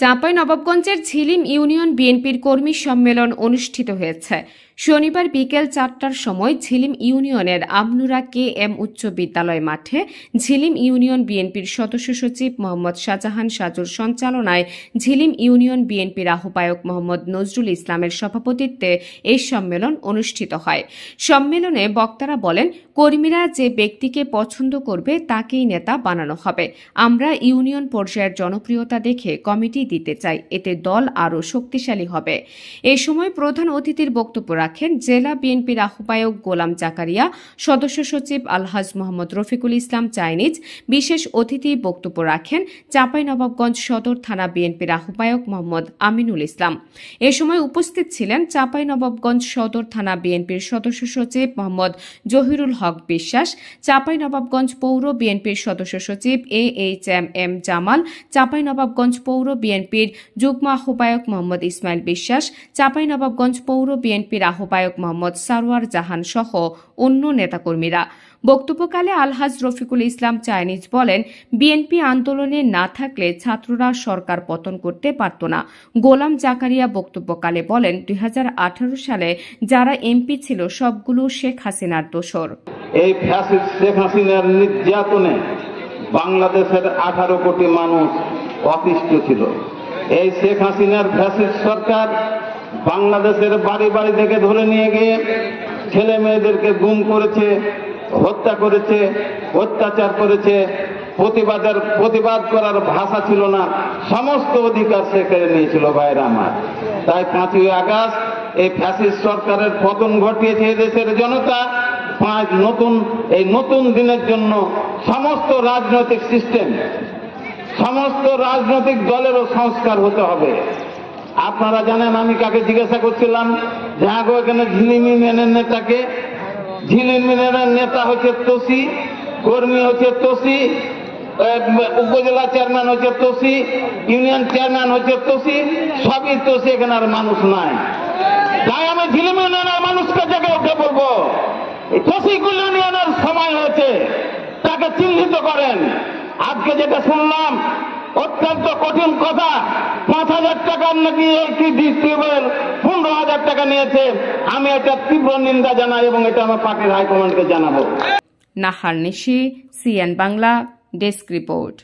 চাঁপাইনবাবগঞ্জের ঝিলিম ইউনিয়ন বিএনপির কর্মী সম্মেলন অনুষ্ঠিত হয়েছে। শনিবার বিকেল ৪টার সময় ঝিলিম ইউনিয়নের আমনুরা কে এম উচ্চ বিদ্যালয় মাঠে ঝিলিম ইউনিয়ন বিএনপির সদস্য সচিব মোহাম্মদ শাহজাহান সাজুর সঞ্চালনায় ঝিলিম ইউনিয়ন বিএনপির আহ্বায়ক মোহাম্মদ নজরুল ইসলামের সভাপতিত্বে এই সম্মেলন অনুষ্ঠিত হয়। সম্মেলনে বক্তারা বলেন, কর্মীরা যে ব্যক্তিকে পছন্দ করবে তাকেই নেতা বানানো হবে। আমরা ইউনিয়ন পর্যায়ের জনপ্রিয়তা দেখে কমিটি দিতে চাই, এতে দল আরও শক্তিশালী হবে। এ সময় প্রধান অতিথির বক্তব্য রাখেন জেলা বিএনপির আহ্বায়ক গোলাম জাকারিয়া, সদস্য সচিব আলহাজ মোহাম্মদ রফিকুল ইসলাম চাইনিজ। বিশেষ অতিথি বক্তব্য রাখেন চাঁপাইনবাবগঞ্জ সদর থানা বিএনপির আহ্বায়ক মোহাম্মদ আমিনুল ইসলাম। এ সময় উপস্থিত ছিলেন চাঁপাইনবাবগঞ্জ সদর থানা বিএনপির সদস্য সচিব মোহাম্মদ জহিরুল হক বিশ্বাস, চাঁপাইনবাবগঞ্জ পৌর বিএনপির সদস্য সচিব AHM জামাল, চাঁপাইনবাবগঞ্জ পৌর বিএনপির যুগ্ম আহ্বায়ক মোহাম্মদ ইসমাইল বিশ্বাস, চাঁপাইনবাবগঞ্জ পৌর বিএনপির আহ্বায়ক মোহাম্মদ সারোয়ার জাহান সহ অন্য নেতাকর্মীরা। বক্তব্যকালে আলহাজ রফিকুল ইসলাম চাইনিজ বলেন, বিএনপি আন্দোলনে না থাকলে ছাত্ররা সরকার পতন করতে পারত না। গোলাম জাকারিয়া বক্তব্যকালে বলেন, 2018 সালে যারা এমপি ছিল সবগুলো শেখ হাসিনার দোসর। এই ফ্যাসিস্ট শেখ হাসিনার নির্যাতনে বাংলাদেশের 18 কোটি মানুষ অতিষ্ঠ ছিল। এই শেখ হাসিনার ফ্যাসিস্ট সরকার বাংলাদেশের বাড়ি বাড়ি থেকে ধরে নিয়ে গিয়ে ছেলে মেয়েদেরকে গুম করেছে, হত্যা করেছে, অত্যাচার করেছে। প্রতিবাদ করার ভাষা ছিল না, সমস্ত অধিকার সে কেড়ে নিয়েছিল। ভাইরা আমার, তাই 5ই আগস্ট এই ফ্যাসিস্ট সরকারের পতন ঘটিয়েছে দেশের জনতা। এই নতুন দিনের জন্য সমস্ত রাজনৈতিক সিস্টেম, সমস্ত রাজনৈতিক দলেরও সংস্কার হতে হবে। আপনারা জানেন আমি কাকে জিজ্ঞাসা করছিলাম, যাহা এখানে ঝিলিম ইউনিয়নের নেতাকে। ঝিলিম ইউনিয়নের নেতা হচ্ছে তোষি, কর্মী হচ্ছে তোষি, উপজেলা চেয়ারম্যান হচ্ছে তোষি, ইউনিয়ন চেয়ারম্যান হচ্ছে তোষি, সবই তোষি। এখানে আর মানুষ নাই। তাই আমি ঝিলিম ইউনিয়নের মানুষকে জেগে উঠে বলবো, তোষিগুলো ইউনিয়নের সময় হয়েছে, তাকে চিহ্নিত করেন। আজকে যেটা শুনলাম অত্যন্ত কঠিন কথা, 5,000 টাকার নাকি একটি টিউবওয়েল 15,000 টাকা নিয়েছে। আমি এটা তীব্র নিন্দা জানাই এবং এটা আমার পার্টির হাইকমান্ডকে জানাবো। নাহার নিশি, CN বাংলা, ডেস্ক রিপোর্ট।